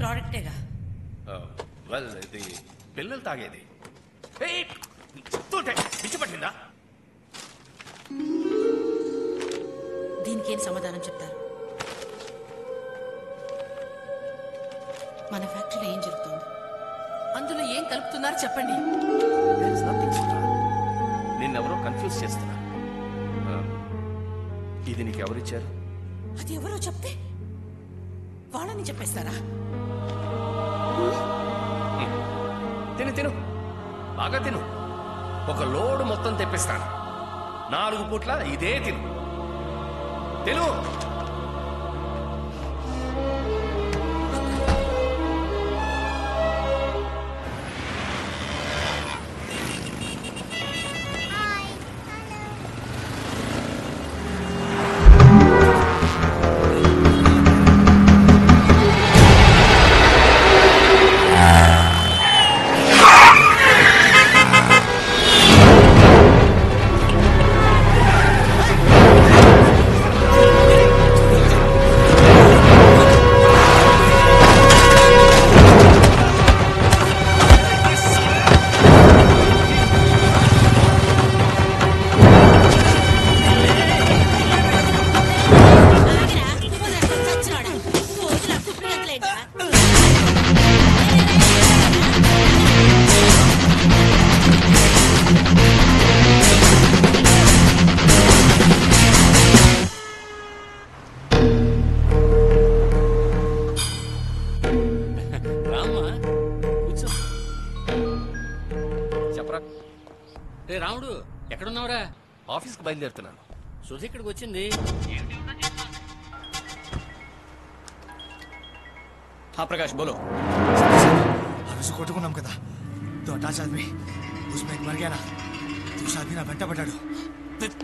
ప్రోడక్టేగా. Well ఇది పిల్లలు తాగేది. చెప్తుంటే పిచ్చి పట్టిందా? దీనికేం సమాధానం చెప్తారు? మన ఫ్యాక్టరీలో ఏం జరుగుతుంది? అందులో ఏం కలుపుతున్నారు చెప్పండి. నిన్నెవరో కన్ఫ్యూజ్ చేస్తున్నా. ఇది నీకు ఎవరిచ్చారు? అది ఎవరో చెప్తే వాళ్ళని చెప్పేస్తారా? తిను తిను, బాగా తిను. ఒక లోడు మొత్తం తెప్పిస్తాను. 4 పూట్ల ఇదే తిను. తిను. రాముడు ఎక్కడున్నావురా? ఆఫీస్కి బయలుదేరుతున్నాను. సుధి ఇక్కడికి వచ్చింది. ప్రకాష్ బోలో. కొట్టుకున్నాం కదా, तो अटैच आदमी उसमें एक मर गया ना, दूसरा आदमी ना వెంట పడ్డాడు.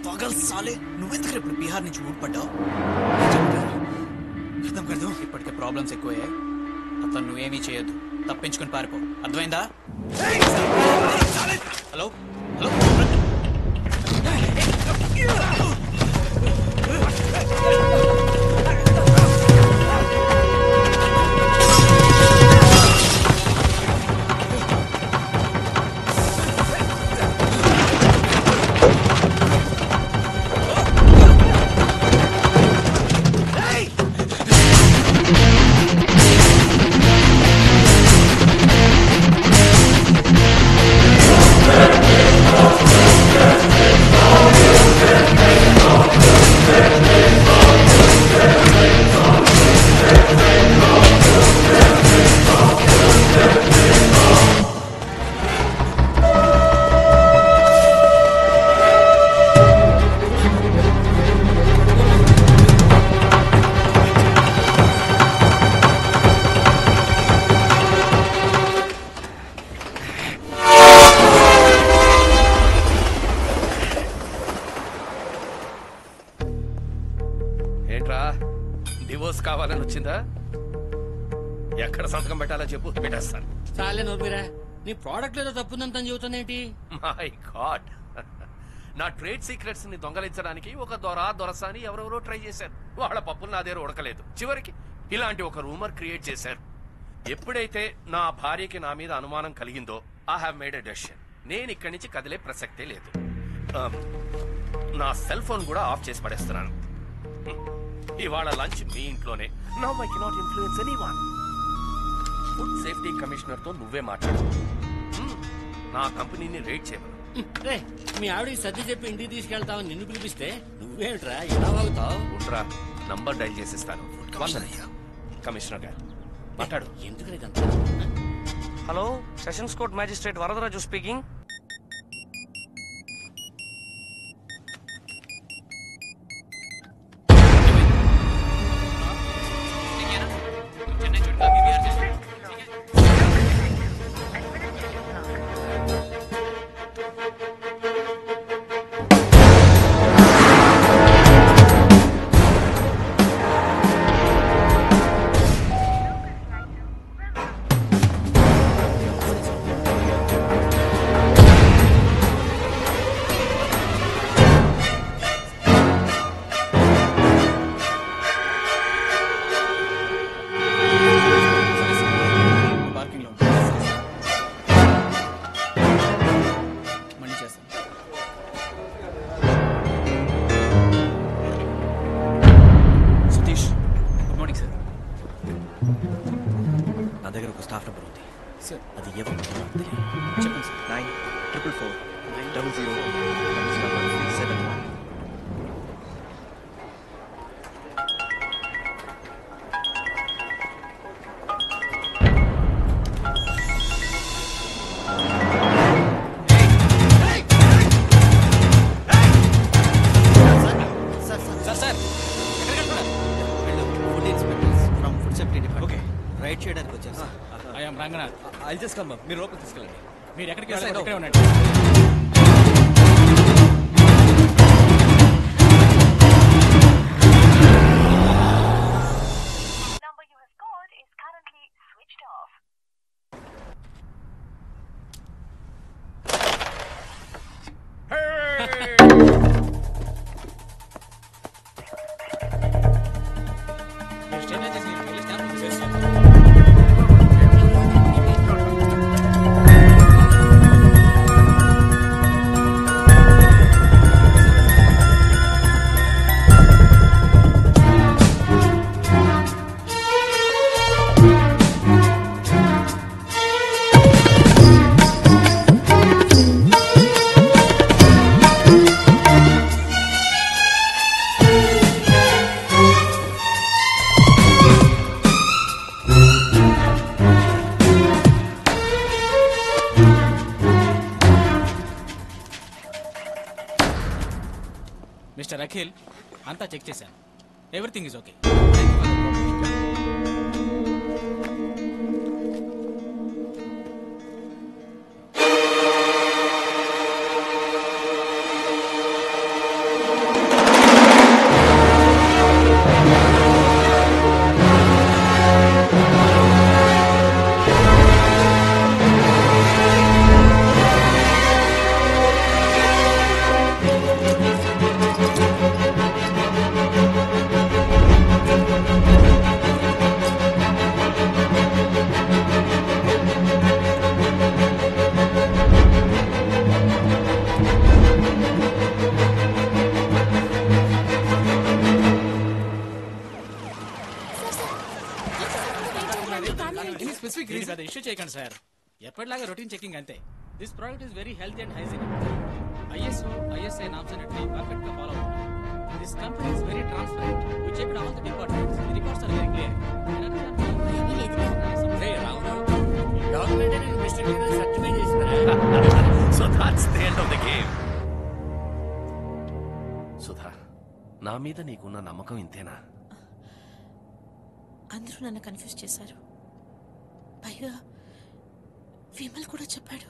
పగల్ సాలే, నువ్వెందుకు ఇప్పుడు బీహార్ నుంచి ఊడిపడ్డావు? అర్థం కర్దు. ఇప్పటికే ప్రాబ్లమ్స్ ఎక్కువయ్యాయి. అతను నువ్వేమీ చేయొద్దు, తప్పించుకొని పారిపో. అర్థమైందా? హలో హలో, డివోర్స్ కావాలని వచ్చిందా? ఎక్కడ సంతకం పెట్టాలో చెప్పు, పెట్టేస్తాను. చాలే నోర్మిరా, నీ ప్రోడక్ట్ ఏదో తప్పుందని చెబుతానేంటి? మై గాడ్, నా ట్రేడ్ సీక్రెట్స్ ని దొంగలించడానికి ఒక దొరసాని ఎవరెవరో ట్రై చేశారు. వాళ్ళ పప్పులు నా దగ్గర ఉడకలేదు. చివరికి ఇలాంటి ఒక రూమర్ క్రియేట్ చేశారు. ఎప్పుడైతే నా భార్యకి నా మీద అనుమానం కలిగిందో I have made a decision. నేను ఇక్కడి నుంచి కదిలే ప్రసక్తే లేదు. నా సెల్ ఫోన్ కూడా ఆఫ్ చేసి పడేస్తున్నాను. ఇవాళ లంచ్ మీ ఇంట్లోనే. Now I cannot influence anyone. Food safety commissioner తో నువ్వే మాట్లాడు. నా కంపెనీని రేట్ చేయమను. మీ ఆవిడకి సర్ది చెప్పి ఇంటికి తీసుకెళ్తావు, నిన్ను పిలిపిస్తే నువ్వేంట్రా ఎలా అవుతావు? ఉంట్రా, నంబర్ డైల్ చేసిస్తాను. కమిషనర్ గారు మాట్లాడు. ఎందుకు? Hello, sessions court magistrate Varadaraju speaking. Staff number ఉంది సార్ అది ఎవరు చెప్పండి sir 9444007. Sir food inspectors from food safety department. Okay raid చేయడానికి వచ్చాను sir. I'm Ranganath. I just come మీరు లోపల తీసుకెళ్ళండి. మీరు ఎక్కడికి Yes, I వెళ్ళాలి know. ఇక్కడే ఉండండి. number you have called is currently switched off. మీరు స్టేషన్ చేసి వెళ్ళి స్టాఫ్ చేస్తాం. మిస్టర్ అఖిల్ అంతా చెక్ చేశాను. Everything is okay. దీనికి పెద్ద ఇష్యూ చేయకండి సార్. ఎప్పటిలాగా రొటీన్ చెకింగ్ అంతే. This product is very healthy and hygienic. ISO, ISI norms అన్నిటిని పర్ఫెక్ట్ గా ఫాలో అవుతుంది. This company is very transparent. We checked all the departments. The records are very clear. Government mister certify చేసినారా? So that's the end of the game. Sudha, నా మీద నీకున్న నమ్మకం ఇంతేనా? అందరూ నన్ను కన్ఫ్యూజ్ చేశారు. పైగా విమల్ కూడా చెప్పాడు.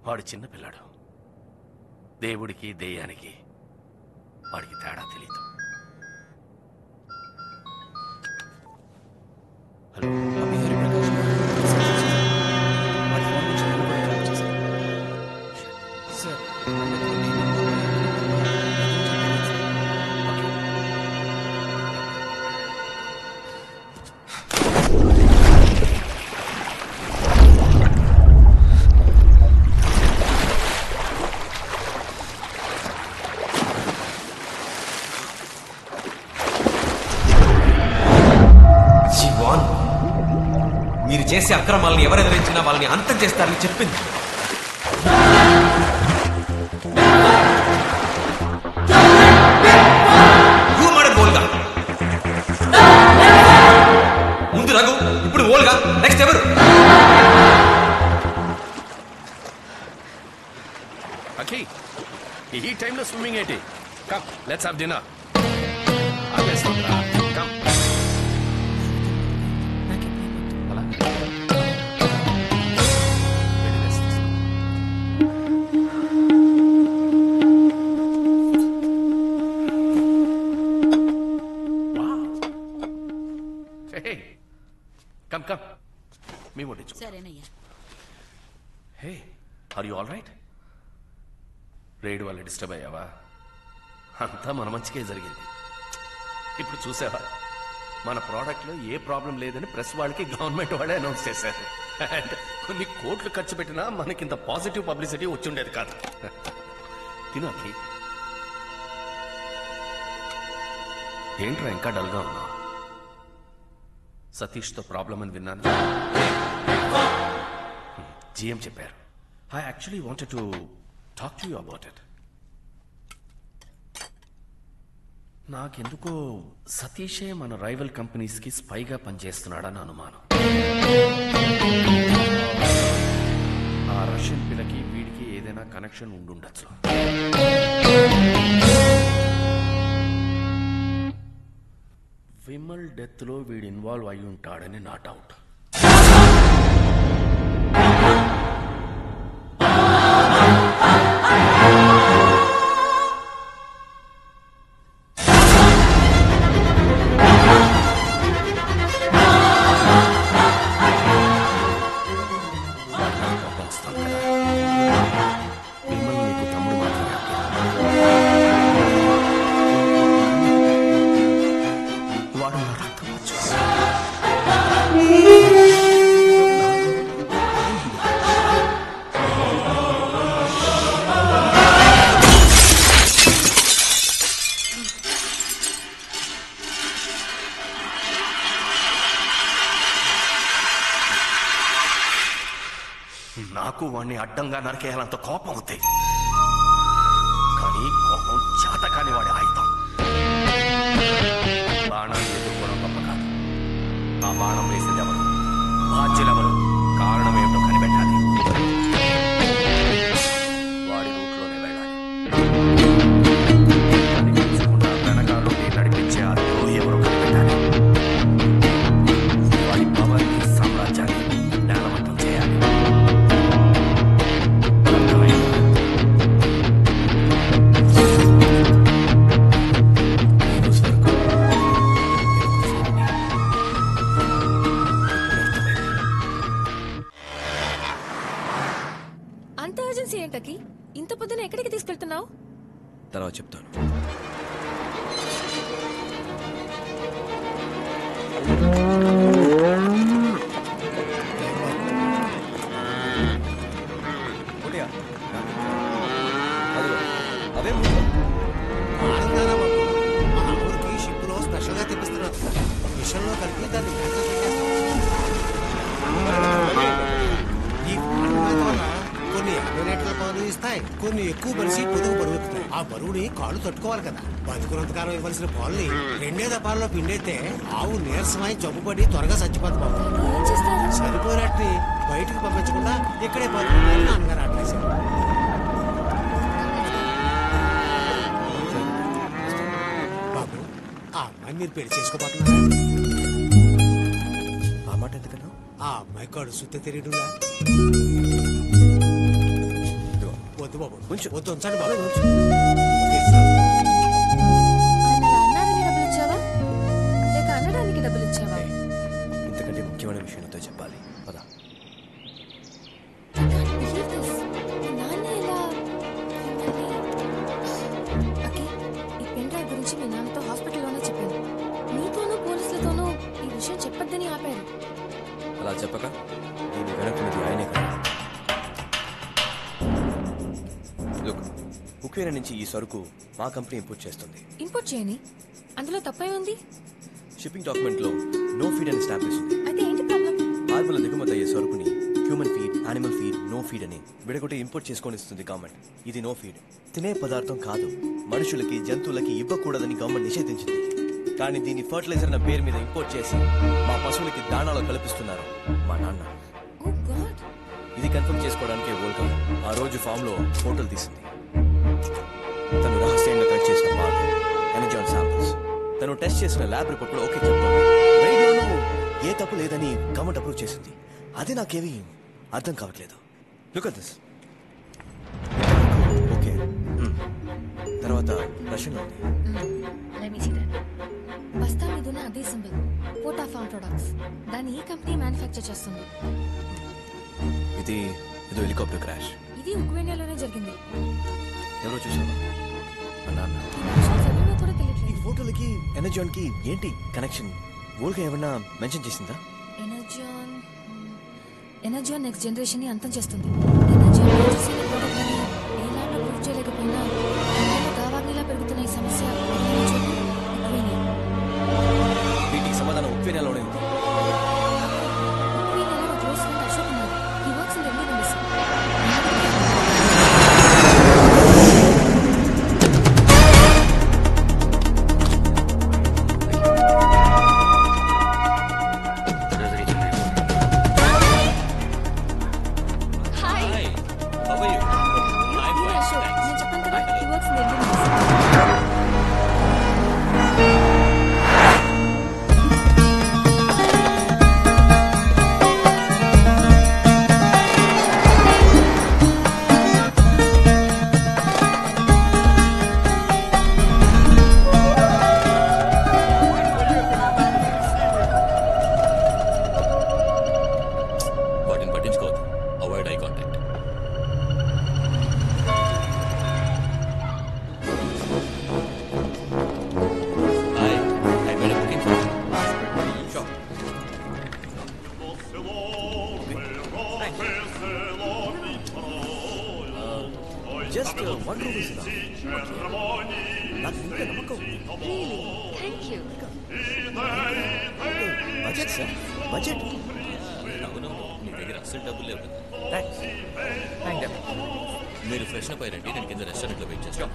వాడు చిన్న పిల్లాడు. దేవుడికి దెయ్యానికి వాడికి తేడా తెలీదు. హలో, సార్ మీరు చేసే అక్రమాలను ఎవరు ఎదిరించినా వాళ్ళని అంతం చేస్తారని చెప్పింది. ఓల్గా ముందు రఘు, ఇప్పుడు ఓల్గా, నెక్స్ట్ ఎవరు? అఖి, ఈ టైంలో స్విమ్మింగ్ ఏంటి? Come, let's have dinner. Come. అలా వెళ్ళి rest తీసుకో. Hey, come. మీ వడ్డించు. సరేనయ్యా. Hey, are you all right? Raid వల్ల డిస్టర్బ్ అయ్యావా? అంతా మన మంచికే జరిగింది. ఇప్పుడు చూసావా, మన ప్రోడక్ట్లో ఏ ప్రాబ్లం లేదని ప్రెస్ వాళ్ళకి గవర్నమెంట్ వాళ్ళే అనౌన్స్ చేశారు. అండ్ కొన్ని కోట్లు ఖర్చు పెట్టినా మనకింత పాజిటివ్ పబ్లిసిటీ వచ్చుండేది కాదు. తినోకి ఏంట్రా ఇంకా డల్గా ఉన్నా? సతీష్తో ప్రాబ్లం అని విన్నాను. జిఎం చెప్పారు. I actually wanted to talk to you about it. నాకెందుకో సతీషే మన రైవల్ కంపెనీస్కి స్పైగా పనిచేస్తున్నాడని అనుమానం. ఆ రష్యన్ పిల్లకి వీడికి ఏదైనా కనెక్షన్ ఉండుండొచ్చు. విమల్ డెత్లో వీడు ఇన్వాల్వ్ అయి ఉంటాడని నా డౌట్. నాకు వాణ్ణి అడ్డంగా నరికేయాలంత కోపం ఉంది. కానీ కోపం చేతకాని వాడి ఆయుధం. బాణాన్ని ఎదుర్కోవడం గొప్ప కాదు. ఆ బాణం వేసేది ఎవరు, బాధ్యులెవరు, కారణం ఏమిటో కనిపెట్టాలి. వాడి రూట్లోనే వెళ్ళాలి. కనిపించకుండా వెనకాల నడిపించే ఆ ద్రోహి ఎవరో కనిపెట్టాలి. వాడి పవర్ని, సామ్రాజ్యాన్ని నేలమట్టం చేయాలి. అంత అర్జెన్సీ ఏంటకి? ఇంత పొద్దున ఎక్కడికి తీసుకెళ్తున్నావు? తర్వాత చెప్తాను. అదే మన ఊరికి షిప్లో స్పెషల్గా తెప్పిస్తున్నారు. మిషన్లో కలిపి దాన్ని కొన్ని 50 లీటర్ల పాలు ఇస్తాయి, కొన్ని ఎక్కువ బలిసి పొదుగు బరువుతాయి. ఆ బరువుని కాళ్ళు తట్టుకోవాలి కదా. బతుకున్నంతకాలం ఇవ్వాల్సిన పాలని 2 దపాలలో పిండైతే ఆవు నీరసమై జబ్బుపడి త్వరగా చచ్చిపోతుంది బాబు. సరిపోయినట్టుని బయటకు పంపించకుండా ఇక్కడే బతుకుతారని నాన్నగారు ఆటేశారు. బాబు, ఆ అమ్మాయి మీరు పెళ్లి చేసుకోబోతున్నారా? ఆ మాట ఎందుకన్నా? ఆ అమ్మాయి కాడు సుత్తే తెలియడుగా. వద్దు బాబు, కొంచెం వద్దు, ఉంచండి బాబు. అన్నాడని డబ్బులు ఇచ్చావా లేక అనడానికి డబ్బులు ఇచ్చావా? ఇంతకంటే ముఖ్యమైన విషయంతో చెప్పాలి. పదా. ఈ పెన్ డ్రైవ్ గురించి మీ నాన్నతో హాస్పిటల్లోనే చెప్పాను. నీతోనూ పోలీసులతోనూ ఈ విషయం చెప్పొద్దని ఆపారు. అలా చెప్పక దీన్ని వెనక్కున్నది ఆయనే కదా. ఉక్రెయిన్ నుంచి ఈ సరుకు మా కంపెనీ ఇంపోర్ట్ చేస్తుంది. ఇంపోర్ట్ చేయని, అందులో తప్పే ఉంది. షిప్పింగ్ డాక్యుమెంట్ లో నో ఫీడ్ అని స్టాంప్ వేసింది. అయితే ఏంటి ప్రాబ్లం? ఆర్బుల దిగుమతి అయ్యే సరుకుని human feed, animal feed, no feed అని విడగొట్టి ఇంపోర్ట్ చేసుకొని ఇస్తుంది గవర్నమెంట్. ఇది నో ఫీడ్, తినే పదార్థం కాదు, మనుషులకి జంతువులకి ఇవ్వకూడదని గవర్నమెంట్ నిషేధించింది. కానీ దీన్ని ఫర్టిలైజర్ అన్న పేరు మీద ఇంపోర్ట్ చేసి మా పశువులకి దాణాలో కల్పిస్తున్నారు మా నాన్న. ఇది కన్ఫర్మ్ చేసుకోవడానికే వరల్డ్ ఆ రోజు ఫామ్ లో ఫోటోలు తీసింది. తను రహస్యంగా కలెక్ట్ చేసిన పాలు, ఎనర్జాన్ శాంపిల్స్, తను టెస్ట్ చేసిన ల్యాబ్ రిపోర్ట్ కూడా ఓకే చెప్తాను. ఏ తప్పు లేదని గవర్నమెంట్ అప్రూవ్ చేసింది. అది నాకేమీ అర్థం కావట్లేదు. Look at this. ఓకే, తర్వాత రష్యన్ ఉంది. బస్తా మీద ఉన్న అదే సింబల్, పోటా ఫార్మ్ ప్రొడక్ట్స్. దాన్ని ఈ కంపెనీ మ్యానుఫ్యాక్చర్ చేస్తుంది. ఇది ఏదో హెలికాప్టర్ క్రాష్. ఇది ఉక్రెయిన్లోనే జరిగింది. ఎవరో చూసావా? మా నాన్న. ఈ ఫోటోలకి ఎనర్జాన్ కి ఏంటి కనెక్షన్? వరల్డ్ ఏమన్నా మెన్షన్ చేసిందా? ఎనర్జాన్ నెక్స్ట్ జనరేషన్ ని అంతం చేస్తుంది. ఎనర్జాన్ ప్రూవ్ చేయలేకపోయినా దావాగ్నిలా పెరుగుతున్న ఈ సమస్య వీటికి సమాధానం ఉక్రెయిన్లోనే ఉంది. Just 1 rupee Sudha. నాకు ఇంకా నమ్మకం ఉంది. Thank you. Budget sir, budget. నీ దగ్గర అసలు డబ్బులు లేవు కదా. థ్యాంక్స్. మీరు ఫ్రెష్ అప్ అయ్యారంటే నేను కింద రెస్టారెంట్లో వెయిట్ చేస్తాను.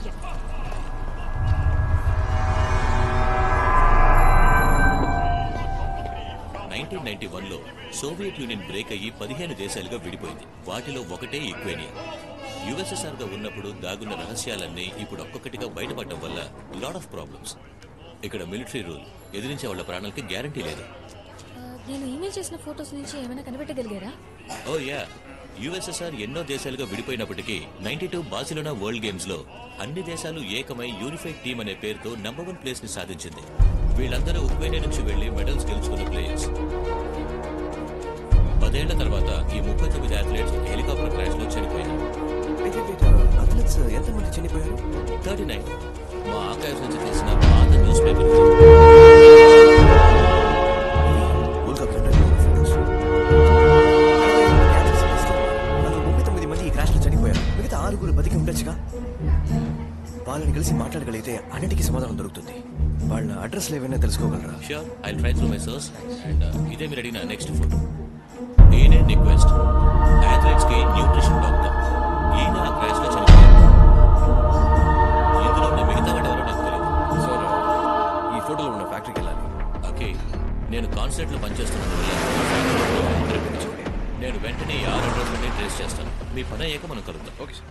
1991లో సోవియట్ యూనియన్ బ్రేక్ అయ్యి 15 దేశాలుగా విడిపోయింది. వాటిలో ఒకటే యుక్రేనియా. యుఎస్ఎస్ఆర్ గా ఉన్నప్పుడు దాగున్న రహస్యాలన్నీ ఇప్పుడు ఒక్కొక్కటిగా బయటపడడం వల్ల లాట్ ఆఫ్ ప్రాబ్లమ్స్. ఇక్కడ మిలిటరీ రూల్, ఎదిరించే వాళ్ళ ప్రాణాలకి గ్యారంటీ లేదు. నేను ఈమెయిల్ చేసిన ఫోటోస్ నుంచి ఏమైనా కనిపెట్టగలిగారా? ఓ యా, యుఎస్ఎస్ఆర్ ఎన్నో దేశాలుగా విడిపోయినప్పటికీ 92 బార్సిలోనా వరల్డ్ గేమ్స్ లో అన్ని దేశాలు ఏకమై యూనిఫైడ్ టీమ్ అనే పేరుతో నంబర్ 1 ప్లేస్ ని సాధించింది. వీళ్ళందరూ ఉక్రెయిన్ నుంచి వెళ్లి మెడల్స్ గెలుచుకున్న ప్లేయర్స్. 10 ఏళ్ల తర్వాత ఈ 39 అథ్లెట్స్ హెలికాప్టర్ క్రాష్ లో చనిపోయారు. అథ్లెట్స్ ఎంతమంది చనిపోయారు? 39. మా ఆర్కైవ్స్ నుంచి తీసిన పాత న్యూస్ పేపర్. 39 మంది ఈ క్రాష్ లో చనిపోయారు. మిగతా 6 బతికి ఉండొచ్చుగా. వాళ్ళని కలిసి మాట్లాడగలిగితే అన్నిటికీ సమాధానం దొరుకుతుంది. వాళ్ళ అడ్రస్ ఏమైనా తెలుసుకోగలరా? Sure, I try through my source. And ఇదే మీరు అడిగిన నెక్స్ట్ ఫోటో. ఈయనే నిక్వెస్ట్, అథ్లెట్స్ కి న్యూట్రిషన్ డాక్టర్. ఈయన ఆ క్రాష్ లో చనిపోయారు. ఇందులో ఉన్న మిగతా వాడు ఎవరో నాకు తెలియదు. సార్, ఈ ఫోటోలో ఉన్న ఫ్యాక్టరీకి వెళ్ళాలి. ఓకే, నేను కాన్సర్ట్ లో పనిచేస్తున్నాను. నేను వెంటనే 6 అడ్రస్ నుండి ట్రేస్ చేస్తాను. మీ పని అయ్యాక మనం కలుద్దాం. Okay sir.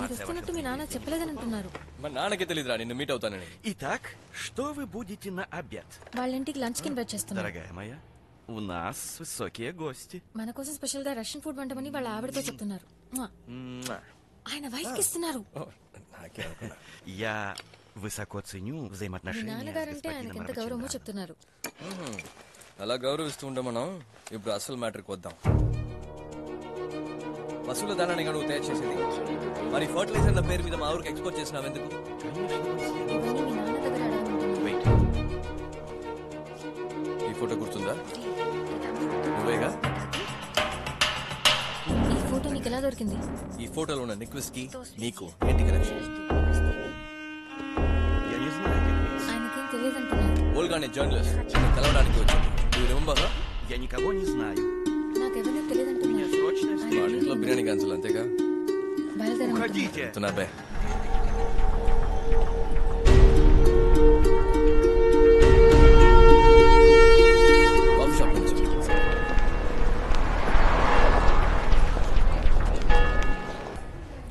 వస్తున్నట్టు మీ నాన్న చెప్పలేదని అంటున్నారు. మా నాన్నకి తెలియదురా నిన్ను మీట్ అవుతానని. Итак, что вы будете на обед? వాళ్ళ ఇంటికి లంచ్ కి ఇన్వైట్ చేస్తున్నారు. Дорогая моя, у нас высокие гости. మన కోసం స్పెషల్ గా రష్యన్ ఫుడ్ వంటమని వాళ్ళ ఆవిడతో చెప్తున్నారు. ఆయన వైఫ్ కి ఇస్తున్నారు. Я высоко ценю మీ взаимоотношения с నాన్నగారంటే ఆయనకి ఎంత గౌరవమో господином చెప్తున్నారు. అలా గౌరవిస్తూ ఉండే మనం ఇప్పుడు అసలు మ్యాటర్కి వద్దాం. పశువుల దానాన్ని నువ్వు తయారు చేసేది, మరి ఫర్టిలైజర్ల పేరు మీద మా ఊరికి ఎక్స్పోర్ట్ చేసినావు ఎందుకు? ఇవన్నీ మీ నాన్న దగ్గర అడగమంటున్నారు. ఈ ఫోటో గుర్తుందా? నువ్వేగా? ఈ ఫోటో నీకు ఎలా దొరికింది? ఈ ఫోటోలో ఉన్న నిక్వెస్ కి నీకు ఏంటి కనెక్షన్? Я не знаю этих лиц. ఆయనకేం తెలియదంటున్నారు. ఓల్గానే జర్నలిస్ట్ నిన్ను కలవడానికి వచ్చాను. నువ్వు రిమెంబర్? Я никого не знаю. నాకెవరిని తెలియదంటున్నారు. Срочно వాళ్ళ ఇంట్లో బిర్యానీ క్యాన్సిల్ అంతేగా? బయలుదేరమంటున్నారు. Уходите. చెప్తున్నా బే. బాబు షాప్ నుంచి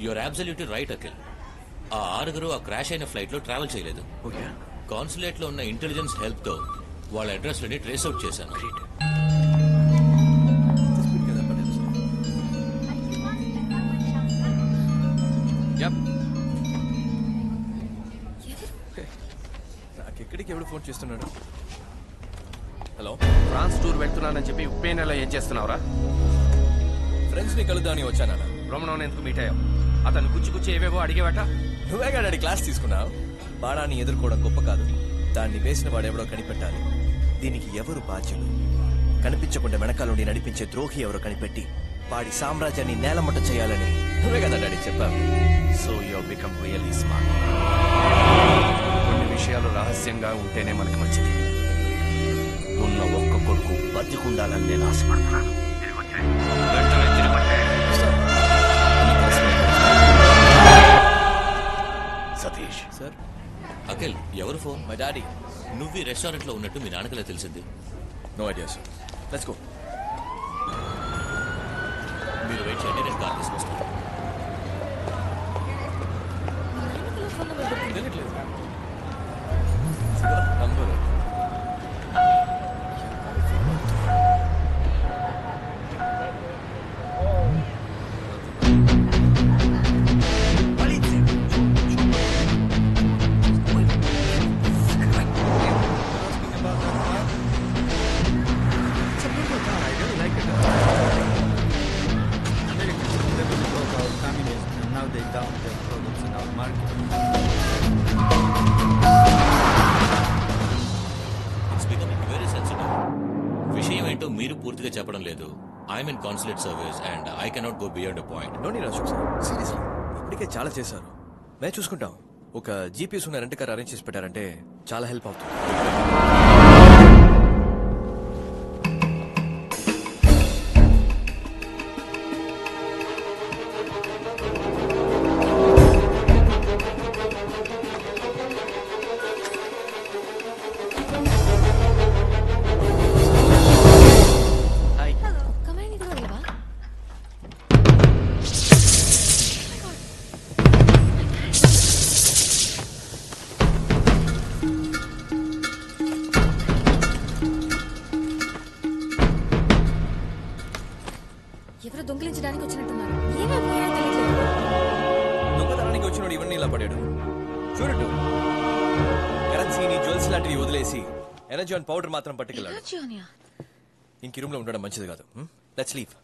యూఆర్ అబ్సల్యూట్లీ రైట్ అఖిల్. ఆ 6 ఆ క్రాష్ అయిన ఫ్లైట్ లో ట్రావెల్ చేయలేదు. కాన్సులేట్ లో ఉన్న ఇంటెలిజెన్స్ హెల్ప్ తో వాళ్ళ అడ్రస్ లని ట్రేస్ అవుట్ చేశాను. నాకెక్కడికి ఎవడు ఫోన్ చేస్తున్నాడు? హలో, ఫ్రాన్స్ టూర్ వెళ్తున్నానని చెప్పి ఉప్పే నెల ఏం చేస్తున్నావురా? ఫ్రెండ్స్ ని కలుద్దామని వచ్చానా? రోమనోని ఎందుకు మీట్ అయ్యావు? అతను కుచ్చి ఏవేవో అడిగేవాట. నువ్వేగా డాడీ క్లాస్ తీసుకున్నావు. బాణాన్ని ఎదుర్కోవడం గొప్ప కాదు, దాన్ని వేసిన వాడెవడో కనిపెట్టాలి. దీనికి ఎవరు బాధ్యులు? కనిపించకుండా వెనకాల నడిపించే ద్రోహి ఎవరో కనిపెట్టి వాడి సామ్రాజ్యాన్ని నేలమట్ట చేయాలని నువ్వే కదా డాడీ చెప్పావు. So you become really smart. కొన్ని విషయాలు రహస్యంగా ఉంటేనే మనకి మంచిది. ఉన్న ఒక్క కొడుకు బతికుండాలని నేను ఆశపడుతున్నాను. వెంటనే తిరిగి వచ్చేయ్. సతీష్ సార్. అఖిల్, ఎవరు ఫోన్? My daddy. నువ్వు ఈ రెస్టారెంట్ లో ఉన్నట్టు మీ నాన్నకలా తెలిసింది? No idea sir. Let's go. మీరు వెయిట్ చేయండి, నేను కార్ తీసుకొస్తాను. ఫోన్ నెంబర్ దొరికింది. తెలియట్లేదు నంబర్. ఏంటో మీరు పూర్తిగా చెప్పడం లేదు. I'm in consulate service and I cannot go beyond a point. No need Ashok sir, seriously ఇప్పటికే చాలా చేశారు. మేము చూసుకుంటాం. ఒక జీపీఎస్ ఉన్న రెంట్ కార్ అరేంజ్ చేసి పెట్టారంటే చాలా హెల్ప్ అవుతుంది. కమాండ్ ఇది వెళ్ళవా? ఎవరు దొంగిలించడానికి వచ్చినట్టున్నారు. ఏమైపోయాయో తెలియట్లేదు. దొంగతనానికి వచ్చినోడు ఇవన్నీ ఇలా పడాడు. చూడట్టు కరెన్సీని, జ్యువెల్స్ లాంటివి వదిలేసి ఎనర్జీ అండ్ పౌడర్ మాత్రం పట్టుకెళ్ళాడు. ఇంక రూమ్ లో ఉండడం మంచిది కాదు. Let's leave.